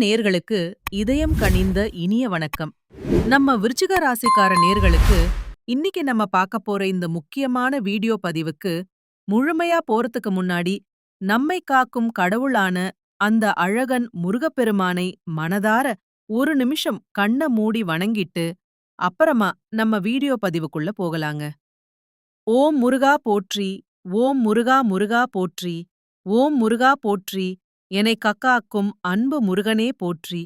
நேர்களுக்கு இதயம் கனிந்த இனிய வணக்கம். நம்ம விருச்சிக ராசிக்கார நேர்களுக்கு இன்னைக்கு நம்ம பார்க்க போற இந்த முக்கியமான வீடியோ பதிவுக்கு முழுமையா போறதுக்கு முன்னாடி நம்மை காக்கும் கடவுளான அந்த அழகன் முருகப்பெருமானை மனதார ஒரு நிமிஷம் கண்ண மூடி வணங்கிட்டு அப்புறமா நம்ம வீடியோ பதிவுக்குள்ள போகலாங்க. ஓம் முருகா போற்றி, ஓம் முருகா முருகா போற்றி, ஓம் முருகா போற்றி, என்னை கக்காக்கும் அன்பு முருகனே போற்றி.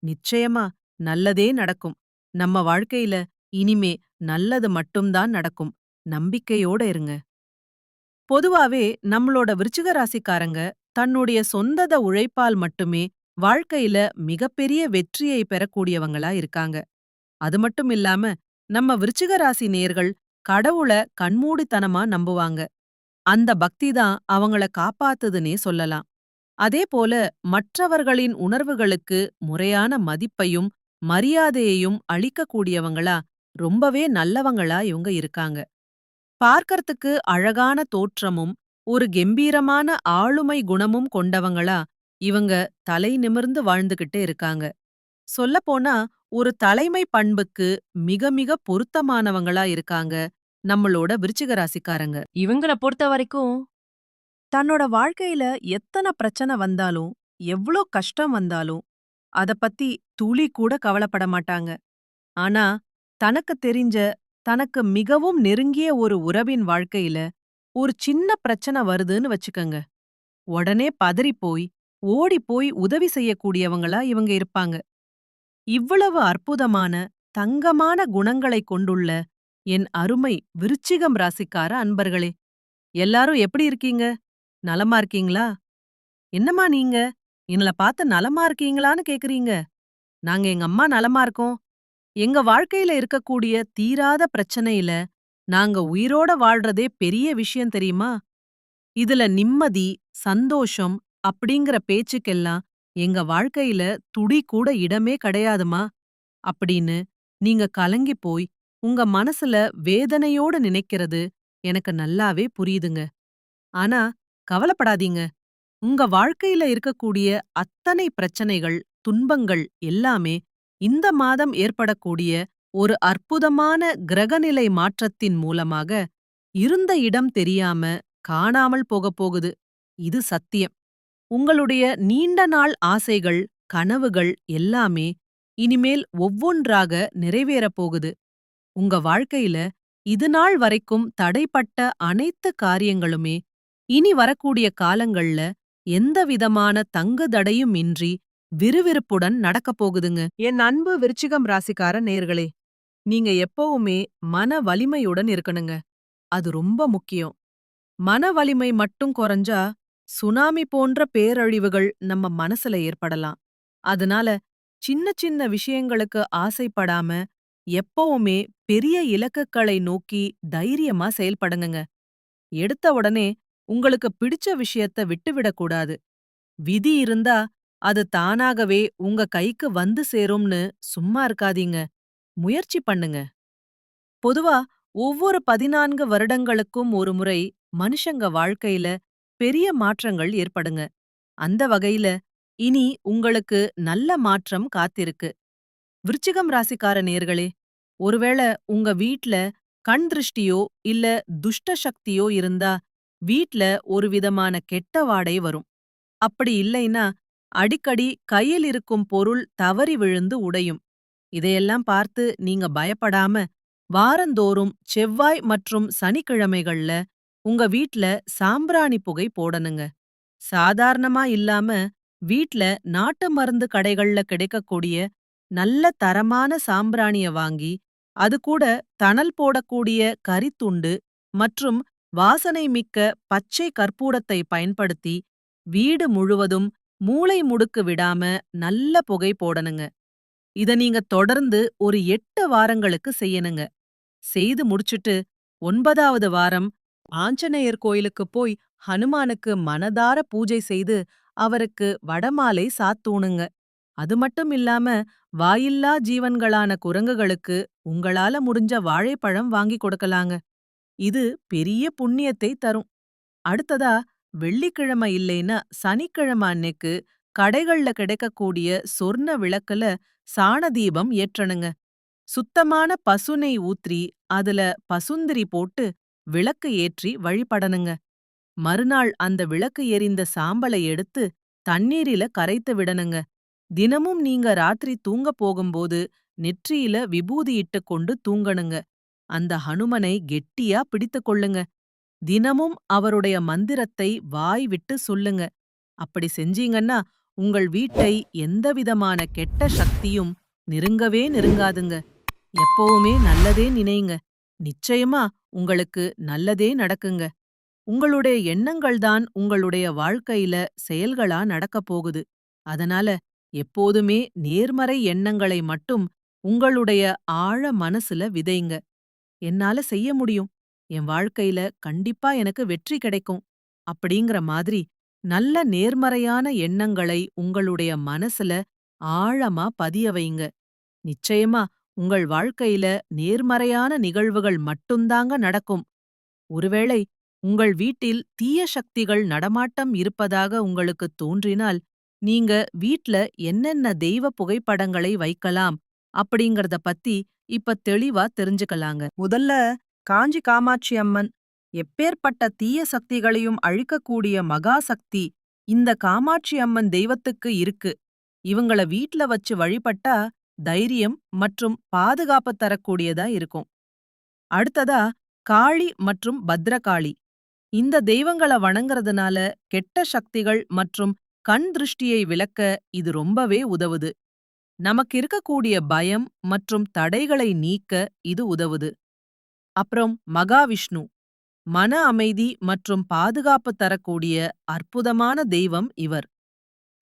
நிச்சயமா நல்லதே நடக்கும். நம்ம வாழ்க்கையில இனிமே நல்லது மட்டும்தான் நடக்கும். நம்பிக்கையோட இருங்க. பொதுவாவே நம்மளோட விருச்சிக ராசிக்காரங்க தன்னுடைய சொந்தத உழைப்பால் மட்டுமே வாழ்க்கையில மிகப்பெரிய வெற்றியை பெறக்கூடியவங்களா இருக்காங்க. அது மட்டும் இல்லாம நம்ம விருச்சிக ராசி நேர்கள் கடவுள கண்மூடித்தனமா நம்புவாங்க. அந்த பக்தி தான் அவங்கள காப்பாத்துதுன்னே சொல்லலாம். அதேபோல மற்றவர்களின் உணர்வுகளுக்கு முறையான மதிப்பையும் மரியாதையையும் அளிக்கக்கூடியவங்களா ரொம்பவே நல்லவங்களா இவங்க இருக்காங்க. பார்க்கறதுக்கு அழகான தோற்றமும் ஒரு கெம்பீரமான ஆளுமை குணமும் கொண்டவங்களா இவங்க தலை நிமிர்ந்து வாழ்ந்துகிட்டு இருக்காங்க. சொல்லப்போனா ஒரு தலைமை பண்புக்கு மிக மிக பொருத்தமானவங்களா இருக்காங்க நம்மளோட விருச்சிக ராசிக்காரங்க. இவங்கள பொறுத்த வரைக்கும் தன்னோட வாழ்க்கையில எத்தனை பிரச்சனை வந்தாலும், எவ்ளோ கஷ்டம் வந்தாலும், அத பத்தி துளி கூட கவலைப்பட மாட்டாங்க. ஆனா, தனக்கு தெரிஞ்ச, தனக்கு மிகவும் நெருங்கிய ஒரு உறவின் வாழ்க்கையில ஒரு சின்ன பிரச்சனை வருதுன்னு வச்சுக்கங்க. உடனே பதறிப் போய், ஓடிப் போய் உதவி செய்யக்கூடியவங்களா இவங்க இருப்பாங்க. இவ்வளவு அற்புதமான, தங்கமான குணங்களைக் கொண்டுள்ள என் அருமை விருச்சிகம் ராசிக்கார அன்பர்களே! எல்லாரும் எப்படி இருக்கீங்க? நலமா இருக்கீங்களா? என்னம்மா நீங்க? எங்கள பார்த்து நலமா இருக்கீங்களான்னு கேக்குறீங்க? நாங்க எங்க அம்மா நலமா இருக்கோம். எங்க வாழ்க்கையில இருக்கக்கூடிய தீராத பிரச்சனையில நாங்க உயிரோட வாழ்றதே பெரிய விஷயம் தெரியுமா? இதுல நிம்மதி, சந்தோஷம் அப்படிங்கிற பேச்சுக்கெல்லாம் எங்க வாழ்க்கையில துளி கூட இடமே கிடையாதுமா அப்படின்னு நீங்க கலங்கிப் போய் உங்க மனசுல வேதனையோட நினைக்கிறது எனக்கு நல்லாவே புரியுதுங்க. ஆனா கவலைப்படாதீங்க. உங்க வாழ்க்கையில இருக்கக்கூடிய அத்தனை பிரச்சனைகள், துன்பங்கள் எல்லாமே இந்த மாதம் ஏற்படக்கூடிய ஒரு அற்புதமான கிரகநிலை மாற்றத்தின் மூலமாக இருந்த இடம் தெரியாம காணாமல் போகப் போகுது. இது சத்தியம். உங்களுடைய நீண்ட நாள் ஆசைகள், கனவுகள் எல்லாமே இனிமேல் ஒவ்வொன்றாக நிறைவேறப் போகுது. உங்க வாழ்க்கையில இதுநாள் வரைக்கும் தடைப்பட்ட அனைத்து காரியங்களுமே இனி வரக்கூடிய காலங்கள்ல எந்தவிதமான தங்குதடையும் இன்றி விறுவிறுப்புடன் நடக்கப் போகுதுங்க. என் அன்பு விருச்சிகம் ராசிக்கார நேயர்களே, நீங்க எப்பவுமே மன வலிமையுடன் இருக்கணுங்க. அது ரொம்ப முக்கியம். மன வலிமை மட்டும் குறைஞ்சா சுனாமி போன்ற பேரழிவுகள் நம்ம மனசுல ஏற்படலாம். அதனால சின்ன சின்ன விஷயங்களுக்கு ஆசைப்படாம எப்பவுமே பெரிய இலக்குகளை நோக்கி தைரியமா செயல்படுங்கங்க. எடுத்த உடனே உங்களுக்கு பிடிச்ச விஷயத்த விட்டுவிடக் கூடாது. விதி இருந்தா அது தானாகவே உங்க கைக்கு வந்து சேரும்னு சும்மா இருக்காதீங்க. முயற்சி பண்ணுங்க. பொதுவா ஒவ்வொரு 14 வருடங்களுக்கும் ஒரு முறை மனுஷங்க வாழ்க்கையில பெரிய மாற்றங்கள் ஏற்படுங்க. அந்த வகையில இனி உங்களுக்கு நல்ல மாற்றம் காத்திருக்கு. விருச்சிகம் ராசிக்கார நேயர்களே, ஒருவேளை உங்க வீட்ல கண் திருஷ்டியோ இல்ல துஷ்ட சக்தியோ இருந்தா வீட்ல ஒரு விதமான கெட்ட வாடை வரும். அப்படி இல்லைன்னா அடிக்கடி கையில் இருக்கும் பொருள் தவறி விழுந்து உடையும். இதையெல்லாம் பார்த்து நீங்க பயப்படாம வாரந்தோறும் செவ்வாய் மற்றும் சனிக்கிழமைகள்ல உங்க வீட்ல சாம்பிராணி புகை போடணுங்க. சாதாரணமா இல்லாம வீட்ல நாட்டு மருந்து கடைகள்ல கிடைக்கக்கூடிய நல்ல தரமான சாம்பிராணிய வாங்கி அது கூட தணல் போடக்கூடிய கரித்துண்டு மற்றும் வாசனை மிக்க பச்சை கற்பூரத்தை பயன்படுத்தி வீடு முழுவதும் மூலை முடுக்கு விடாம நல்ல புகை போடணுங்க. இத நீங்க தொடர்ந்து ஒரு 8 வாரங்களுக்கு செய்யணுங்க. செய்து முடிச்சுட்டு 9வது வாரம் ஆஞ்சநேயர் கோயிலுக்கு போய் ஹனுமானுக்கு மனதார பூஜை செய்து அவருக்கு வடமாலை சாத்தூணுங்க. அது மட்டும் இல்லாம வாயில்லா ஜீவன்களான குரங்குகளுக்கு உங்களால முடிஞ்ச வாழைப்பழம் வாங்கி கொடுக்கலாங்க. இது பெரிய புண்ணியத்தை தரும். அடுத்ததா வெள்ளிக்கிழமை இல்லைன்னா சனிக்கிழமை அன்னைக்கு கடைகள்ல கிடைக்கக்கூடிய சொர்ண விளக்குல சாண தீபம் ஏற்றணுங்க. சுத்தமான பசுநெய் ஊற்றி அதுல பசுந்திரி போட்டு விளக்கு ஏற்றி வழிபடணுங்க. மறுநாள் அந்த விளக்கு எரிந்த சாம்பலை எடுத்து தண்ணீரில கரைத்து விடணுங்க. தினமும் நீங்க ராத்திரி தூங்க போகும்போது நெற்றியில விபூதி இட்டுக் கொண்டு தூங்கணுங்க. அந்த ஹனுமனை கெட்டியா பிடித்துக் கொள்ளுங்க. தினமும் அவருடைய மந்திரத்தை வாய் விட்டு சொல்லுங்க. அப்படி செஞ்சீங்கன்னா உங்கள் வீட்டை எந்தவிதமான கெட்ட சக்தியும் நெருங்கவே நெருங்காதுங்க. எப்பவுமே நல்லதே நினைங்க. நிச்சயமா உங்களுக்கு நல்லதே நடக்குங்க. உங்களுடைய எண்ணங்கள் தான் உங்களுடைய வாழ்க்கையில செயல்களா நடக்கப் போகுது. அதனால எப்போதுமே நேர்மறை எண்ணங்களை மட்டும் உங்களுடைய ஆழ மனசுல விதைங்க. என்னால செய்ய முடியும். என் வாழ்க்கையில கண்டிப்பா எனக்கு வெற்றி கிடைக்கும். அப்படிங்கிற மாதிரி நல்ல நேர்மறையான எண்ணங்களை உங்களுடைய மனசுல ஆழமா பதிய வைங்க. நிச்சயமா உங்கள் வாழ்க்கையில நேர்மறையான நிகழ்வுகள் மட்டும்தாங்க நடக்கும். ஒருவேளை உங்கள் வீட்டில் தீய சக்திகள் நடமாட்டம் இருப்பதாக உங்களுக்கு தோன்றினால், நீங்க வீட்ல என்னென்ன தெய்வ புகைப்படங்களை வைக்கலாம் அப்படிங்கறத பத்தி இப்ப தெளிவா தெரிஞ்சுக்கலாங்க. முதல்ல காஞ்சி காமாட்சி அம்மன், எப்பேற்பட்ட தீய சக்திகளையும் அழிக்கக்கூடிய மகா சக்தி இந்த காமாட்சி அம்மன் தெய்வத்துக்கு இருக்கு. இவங்கள வீட்ல வச்சு வழிபட்டா தைரியம் மற்றும் பாதுகாப்பு தரக்கூடியதா இருக்கும். அடுத்ததா காளி மற்றும் பத்ரகாளி. இந்த தெய்வங்கள வணங்குறதுனால கெட்ட சக்திகள் மற்றும் கண் திருஷ்டியை விலக்க இது ரொம்பவே உதவுது. நமக்கு இருக்கக்கூடிய பயம் மற்றும் தடைகளை நீக்க இது உதவுது. அப்புறம் மகாவிஷ்ணு, மன அமைதி மற்றும் பாதுகாப்பு தரக்கூடிய அற்புதமான தெய்வம் இவர்.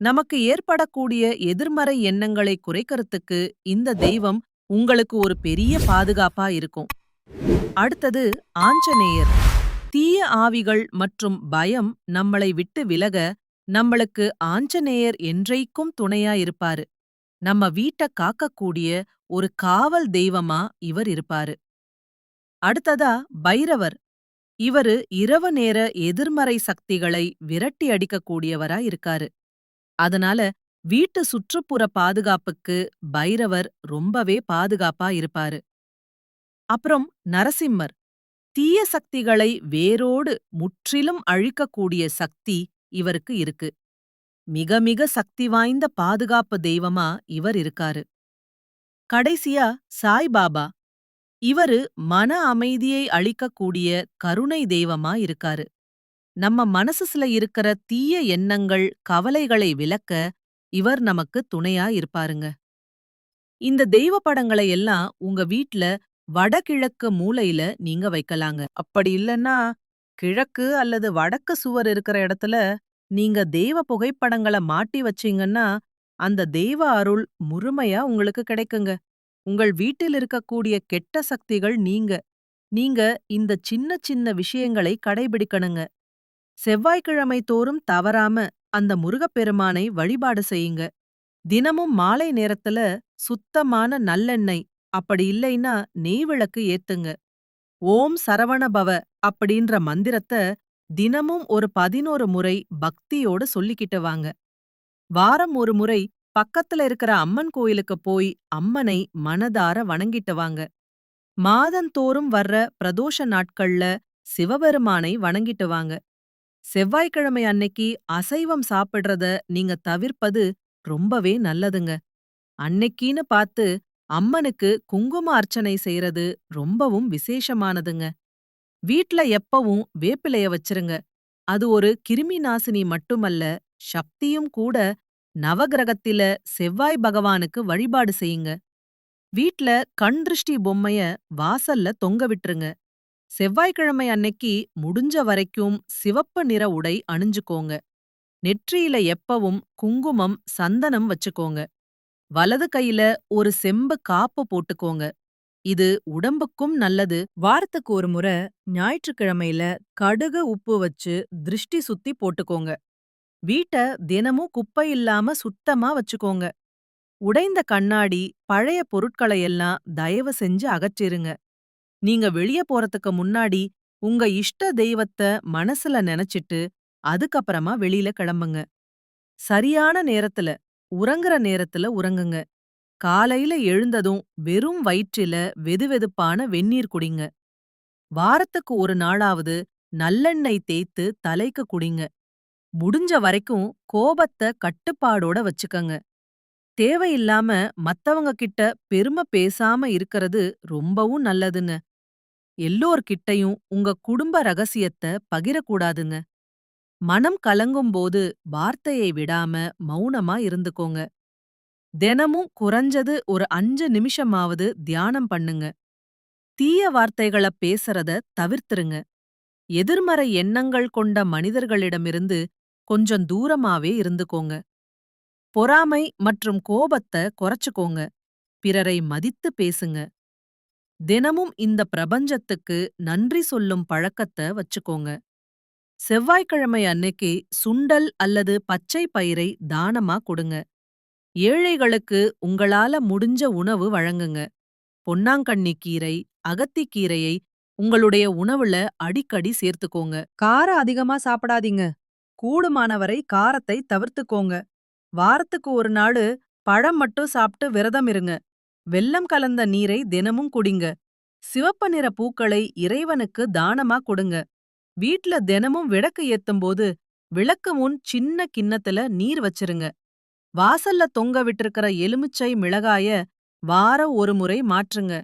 நமக்கு ஏற்படக்கூடிய எதிர்மறை எண்ணங்களை குறைக்கறதுக்கு இந்த தெய்வம் உங்களுக்கு ஒரு பெரிய பாதுகாப்பா இருக்கும். அடுத்தது ஆஞ்சநேயர். தீய ஆவிகள் மற்றும் பயம் நம்மளை விட்டு விலக நம்மளுக்கு ஆஞ்சநேயர் என்றைக்கும் துணையா இருப்பாரு. நம்ம வீட்ட காக்கக்கூடிய ஒரு காவல் தெய்வமா இவர் இருப்பாரு. அடுத்ததா பைரவர். இவரு இரவு நேர எதிர்மறை சக்திகளை விரட்டி அடிக்கக்கூடியவரா இருக்காரு. அதனால வீட்டு சுற்றுப்புற பாதுகாப்புக்கு பைரவர் ரொம்பவே பாதுகாப்பா இருப்பாரு. அப்புறம் நரசிம்மர். தீய சக்திகளை வேரோடு முற்றிலும் அழிக்கக்கூடிய சக்தி இவருக்கு இருக்கு. மிக மிக சக்தி வாய்ந்த பாதுகாப்பு தெய்வமா இவர் இருக்காரு. கடைசியா சாய்பாபா. இவரு மன அமைதியை அளிக்கக்கூடிய கருணை தெய்வமா இருக்காரு. நம்ம மனசுல இருக்கிற தீய எண்ணங்கள், கவலைகளை விலக்க இவர் நமக்கு துணையா இருப்பாருங்க. இந்த தெய்வ படங்களை எல்லாம் உங்க வீட்ல வடகிழக்கு மூலையில நீங்க வைக்கலாங்க. அப்படி இல்லன்னா கிழக்கு அல்லது வடக்கு சுவர் இருக்கிற இடத்துல நீங்க தெய்வ புகைப்படங்கள மாட்டி வச்சீங்கன்னா அந்த தெய்வ அருள் முழுமையா உங்களுக்கு கிடைக்குங்க. உங்கள் வீட்டில் இருக்கக்கூடிய கெட்ட சக்திகள் நீங்க. நீங்க இந்த சின்ன சின்ன விஷயங்களை கடைபிடிக்கணுங்க. செவ்வாய்க்கிழமை தோறும் தவறாம அந்த முருகப்பெருமானை வழிபாடு செய்யுங்க. தினமும் மாலை நேரத்துல சுத்தமான நல்லெண்ணெய், அப்படி இல்லைன்னா நெய் விளக்கு ஏத்துங்க. ஓம் சரவணபவ அப்படின்ற மந்திரத்த தினமும் ஒரு 11 முறை பக்தியோட சொல்லிக்கிட்டு வாங்க. வாரம் ஒரு முறை பக்கத்துல இருக்கிற அம்மன் கோயிலுக்கு போய் அம்மனை மனதார வணங்கிட்டு வாங்க. மாதந்தோறும் வர்ற பிரதோஷ நாட்கள்ல சிவபெருமானை வணங்கிட்டு வாங்க. செவ்வாய்க்கிழமை அன்னைக்கு அசைவம் சாப்பிடுறத நீங்க தவிர்ப்பது ரொம்பவே நல்லதுங்க. அன்னைக்கீன்னு பார்த்து அம்மனுக்கு குங்கும அர்ச்சனை செய்யறது ரொம்பவும் விசேஷமானதுங்க. வீட்ல எப்பவும் வேப்பிலைய வச்சிருங்க. அது ஒரு கிருமி நாசினி மட்டுமல்ல, சக்தியும் கூட. நவகிரகத்தில செவ்வாய் பகவானுக்கு வழிபாடு செய்யுங்க. வீட்ல கண் திருஷ்டி பொம்மைய வாசல்ல தொங்க விட்டுருங்க. செவ்வாய்க்கிழமை அன்னைக்கு முடிஞ்ச வரைக்கும் சிவப்பு நிற உடை அணிஞ்சுக்கோங்க. நெற்றியில எப்பவும் குங்குமம், சந்தனம் வச்சுக்கோங்க. வலது கையில ஒரு செம்பு காப்பு போட்டுக்கோங்க. இது உடம்புக்கும் நல்லது. வாரத்துக்கு ஒரு முறை ஞாயிற்றுக்கிழமையில கடுகு உப்பு வச்சு திருஷ்டி சுத்தி போட்டுக்கோங்க. வீட்ட தினமும் குப்பை இல்லாம சுத்தமா வச்சுக்கோங்க. உடைந்த கண்ணாடி, பழைய பொருட்களையெல்லாம் தயவு செஞ்சு அகற்றிருங்க. நீங்க வெளிய போறதுக்கு முன்னாடி உங்க இஷ்ட தெய்வத்த மனசுல நினைச்சிட்டு அதுக்கப்புறமா வெளியில கிளம்புங்க. சரியான நேரத்துல, உறங்குற நேரத்துல உறங்குங்க. காலையில எழுந்ததும் வெறும் வயிற்றில வெதுவெதுப்பான வெந்நீர் குடிங்க. வாரத்துக்கு ஒரு நாளாவது நல்லெண்ணெய் தேய்த்து தலைக்கு குடிங்க. முடிஞ்ச வரைக்கும் கோபத்த கட்டுப்பாடோட வச்சுக்கங்க. தேவையில்லாம மத்தவங்க கிட்ட பெருமை பேசாம இருக்கறது ரொம்பவும் நல்லதுங்க. எல்லோர்கிட்டயும் உங்க குடும்ப ரகசியத்த பகிரக்கூடாதுங்க. மனம் கலங்கும்போது வார்த்தையை விடாம மௌனமா இருந்துக்கோங்க. தினமும் குறைஞ்சது ஒரு 5 நிமிஷமாவது தியானம் பண்ணுங்க. தீய வார்த்தைகள பேசறத தவிர்த்திருங்க. எதிர்மறை எண்ணங்கள் கொண்ட மனிதர்களிடமிருந்து கொஞ்சம் தூரமாவே இருந்துக்கோங்க. பொறாமை மற்றும் கோபத்த குறைச்சுக்கோங்க. பிறரை மதித்து பேசுங்க. தினமும் இந்த பிரபஞ்சத்துக்கு நன்றி சொல்லும் பழக்கத்த வச்சுக்கோங்க. செவ்வாய்க்கிழமை அன்னைக்கு சுண்டல் அல்லது பச்சை பயிரை தானமா கொடுங்க. ஏழைகளுக்கு உங்களால முடிஞ்ச உணவு வழங்குங்க. பொன்னாங்கண்ணி கீரை, அகத்திக்கீரையை உங்களுடைய உணவுல அடிக்கடி சேர்த்துக்கோங்க. காரம் அதிகமா சாப்பிடாதீங்க. கூடுமானவரை காரத்தை தவிர்த்துக்கோங்க. வாரத்துக்கு ஒரு நாளு பழம் மட்டும் சாப்பிட்டு விரதம் இருங்க. வெல்லம் கலந்த நீரை தினமும் குடிங்க. சிவப்பு நிற பூக்களை இறைவனுக்கு தானமா கொடுங்க. வீட்ல தினமும் விளக்கு ஏத்தும்போது விளக்கு முன் சின்ன கிண்ணத்துல நீர் வச்சிருங்க. வாசல்ல தொங்க விட்டிருக்கிற எலுமிச்சை மிளகாய வாரம் ஒரு முறை மாற்றுங்க.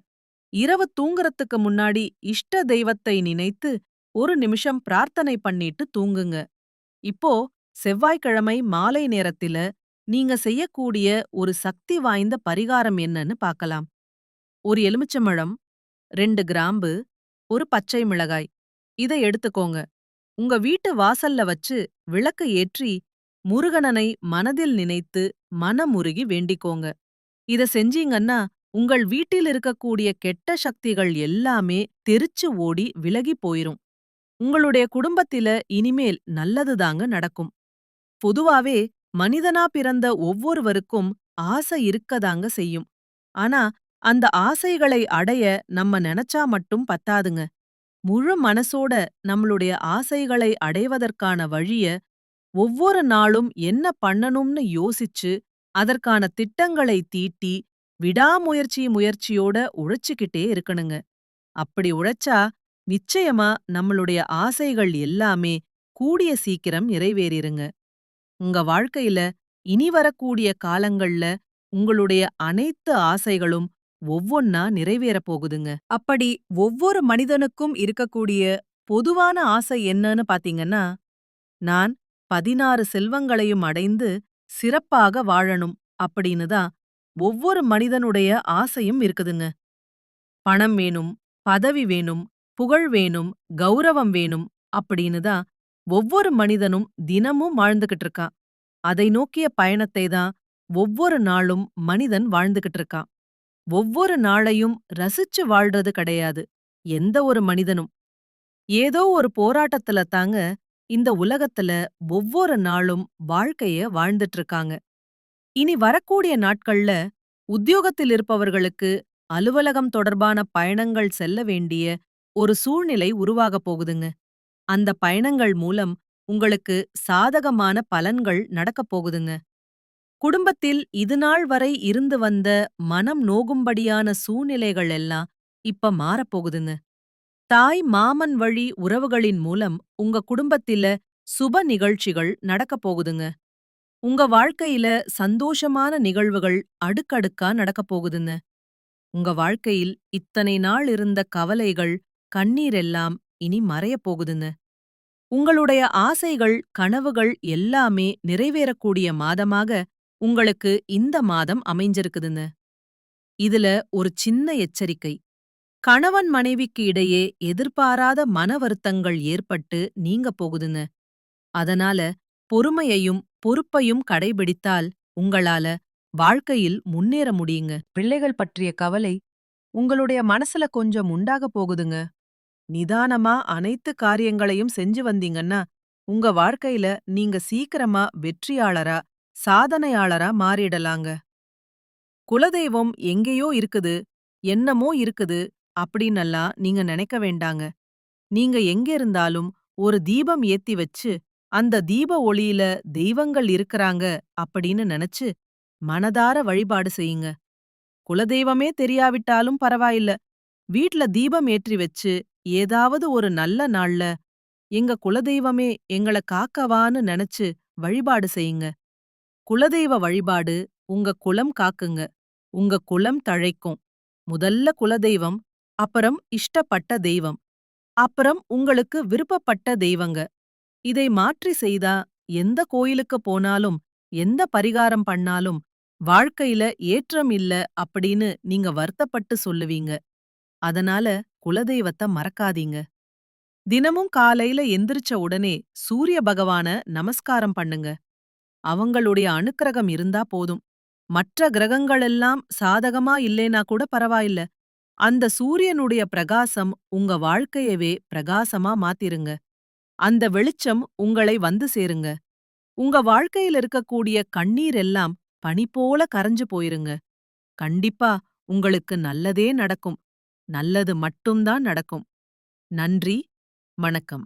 இரவு தூங்குறதுக்கு முன்னாடி இஷ்ட தெய்வத்தை நினைத்து ஒரு நிமிஷம் பிரார்த்தனை பண்ணிட்டு தூங்குங்க. இப்போ செவ்வாய்க்கிழமை மாலை நேரத்தில நீங்க செய்யக்கூடிய ஒரு சக்தி வாய்ந்த பரிகாரம் என்னன்னு பார்க்கலாம். ஒரு எலுமிச்சம்பழம், 2 கிராம்பு, ஒரு பச்சை மிளகாய். இத எடுத்துக்கோங்க. உங்க வீட்டு வாசல்ல வச்சு விளக்கு ஏற்றி முருகனனை மனதில் நினைத்து மனமுருகி வேண்டிக்கோங்க. இத செஞ்சீங்கன்னா உங்கள் வீட்டில் இருக்கக்கூடிய கெட்ட சக்திகள் எல்லாமே தெறிச்சு ஓடி விலகி போயிரும். உங்களுடைய குடும்பத்தில இனிமேல் நல்லதுதாங்க நடக்கும். பொதுவாவே மனிதனா பிறந்த ஒவ்வொருவருக்கும் ஆசை இருக்கதாங்க செய்யும். ஆனா அந்த ஆசைகளை அடைய நம்ம நெனச்சா மட்டும் பத்தாதுங்க. முழு மனசோட நம்மளுடைய ஆசைகளை அடைவதற்கான வழிய ஒவ்வொரு நாளும் என்ன பண்ணணும்னு யோசிச்சு அதற்கான திட்டங்களை தீட்டி முயற்சியோட உழைச்சுக்கிட்டே இருக்கணுங்க. அப்படி உழைச்சா நிச்சயமா நம்மளுடைய ஆசைகள் எல்லாமே கூடிய சீக்கிரம் நிறைவேறிருங்க. உங்க வாழ்க்கையில இனி வரக்கூடிய காலங்கள்ல உங்களுடைய அனைத்து ஆசைகளும் ஒவ்வொன்னா நிறைவேறப் போகுதுங்க. அப்படி ஒவ்வொரு மனிதனுக்கும் இருக்கக்கூடிய பொதுவான ஆசை என்னன்னு பாத்தீங்கன்னா, நான் 16 செல்வங்களையும் அடைந்து சிறப்பாக வாழணும் அப்படின்னு தான் ஒவ்வொரு மனிதனுடைய ஆசையும் இருக்குதுங்க. பணம் வேணும், பதவி வேணும், புகழ் வேணும், கௌரவம் வேணும் அப்படின்னு தான் ஒவ்வொரு மனிதனும் தினமும் வாழ்ந்துகிட்டு இருக்கான். அதை நோக்கிய பயணத்தை தான் ஒவ்வொரு நாளும் மனிதன் வாழ்ந்துகிட்டு இருக்கான். ஒவ்வொரு நாளையும் ரசிச்சு வாழ்றது கிடையாது எந்த ஒரு மனிதனும். ஏதோ ஒரு போராட்டத்துல தாங்க இந்த உலகத்துல ஒவ்வொரு நாளும் வாழ்க்கைய வாழ்ந்துட்டு இருக்காங்க. இனி வரக்கூடிய நாட்கள்ல உத்தியோகத்தில் இருப்பவர்களுக்கு அலுவலகம் தொடர்பான பயணங்கள் செல்ல வேண்டிய ஒரு சூழ்நிலை உருவாகப் போகுதுங்க. அந்த பயணங்கள் மூலம் உங்களுக்கு சாதகமான பலன்கள் நடக்கப் போகுதுங்க. குடும்பத்தில் இதுநாள் வரை இருந்து வந்த மனம் நோகும்படியான சூழ்நிலைகள் எல்லாம் இப்ப மாறப்போகுதுங்க. தாய் மாமன் வழி உறவுகளின் மூலம் உங்க குடும்பத்தில சுப நிகழ்ச்சிகள் நடக்கப் போகுதுங்க. உங்க வாழ்க்கையில சந்தோஷமான நிகழ்வுகள் அடுக்கடுக்கா நடக்கப் போகுதுங்க. உங்க வாழ்க்கையில் இத்தனை நாள் இருந்த கவலைகள், கண்ணீர் எல்லாம் இனி மறையப் போகுதுங்க. உங்களுடைய ஆசைகள், கனவுகள் எல்லாமே நிறைவேறக்கூடிய மாதமாக உங்களுக்கு இந்த மாதம் அமைஞ்சிருக்குதுங்க. இதுல ஒரு சின்ன எச்சரிக்கை. கணவன் மனைவிக்கு இடையே எதிர்பாராத மன வருத்தங்கள் ஏற்பட்டு நீங்கப் போகுதுங்க. அதனால பொறுமையையும் பொறுப்பையும் கடைபிடித்தால் உங்களால வாழ்க்கையில் முன்னேற முடியுங்க. பிள்ளைகள் பற்றிய கவலை உங்களுடைய மனசுல கொஞ்சம் உண்டாகப் போகுதுங்க. நிதானமா அனைத்து காரியங்களையும் செஞ்சு வந்தீங்கன்னா உங்க வாழ்க்கையில நீங்க சீக்கிரமா வெற்றியாளரா, சாதனையாளரா மாறிடலாங்க. குலதெய்வம் எங்கேயோ இருக்குது, என்னமோ இருக்குது அப்படின்னெல்லாம் நீங்க நினைக்க வேண்டாங்க. நீங்க எங்க இருந்தாலும் ஒரு தீபம் ஏத்தி வச்சு அந்த தீப ஒளியில தெய்வங்கள் இருக்கறாங்க அப்படின்னு நினைச்சு மனதார வழிபாடு செய்யுங்க. குலதெய்வமே தெரியாவிட்டாலும் பரவாயில்ல. வீட்ல தீபம் ஏற்றி வச்சு, ஏதாவது ஒரு நல்ல நாள்ல, எங்க குலதெய்வமே எங்கள காக்கவான்னு நெனச்சு வழிபாடு செய்யுங்க. குலதெய்வ வழிபாடு உங்க குலம் காக்குங்க. உங்க குலம் தழைக்கும். முதல்ல குலதெய்வம், அப்புறம் இஷ்டப்பட்ட தெய்வம், அப்புறம் உங்களுக்கு விருப்பப்பட்ட தெய்வங்க. இதை மாற்றி செய்தா, எந்த கோயிலுக்கு போனாலும், எந்த பரிகாரம் பண்ணாலும், வாழ்க்கையில ஏற்றம் இல்ல அப்படின்னு நீங்க வருத்தப்பட்டு சொல்லுவீங்க. அதனால குலதெய்வத்த மறக்காதீங்க. தினமும் காலையில எந்திரிச்ச உடனே சூரிய பகவான நமஸ்காரம் பண்ணுங்க. அவங்களுடைய அனுக்கிரகம் இருந்தா போதும். மற்ற கிரகங்களெல்லாம் சாதகமா இல்லேன்னா கூட பரவாயில்ல. அந்த சூரியனுடைய பிரகாசம் உங்க வாழ்க்கையவே பிரகாசமா மாத்திருங்க. அந்த வெளிச்சம் உங்களை வந்து சேருங்க. உங்க வாழ்க்கையில இருக்கக்கூடிய கண்ணீர் எல்லாம் பனி போல கரைஞ்சு போயிருங்க. கண்டிப்பா உங்களுக்கு நல்லதே நடக்கும். நல்லது மட்டும்தான் நடக்கும். நன்றி. வணக்கம்.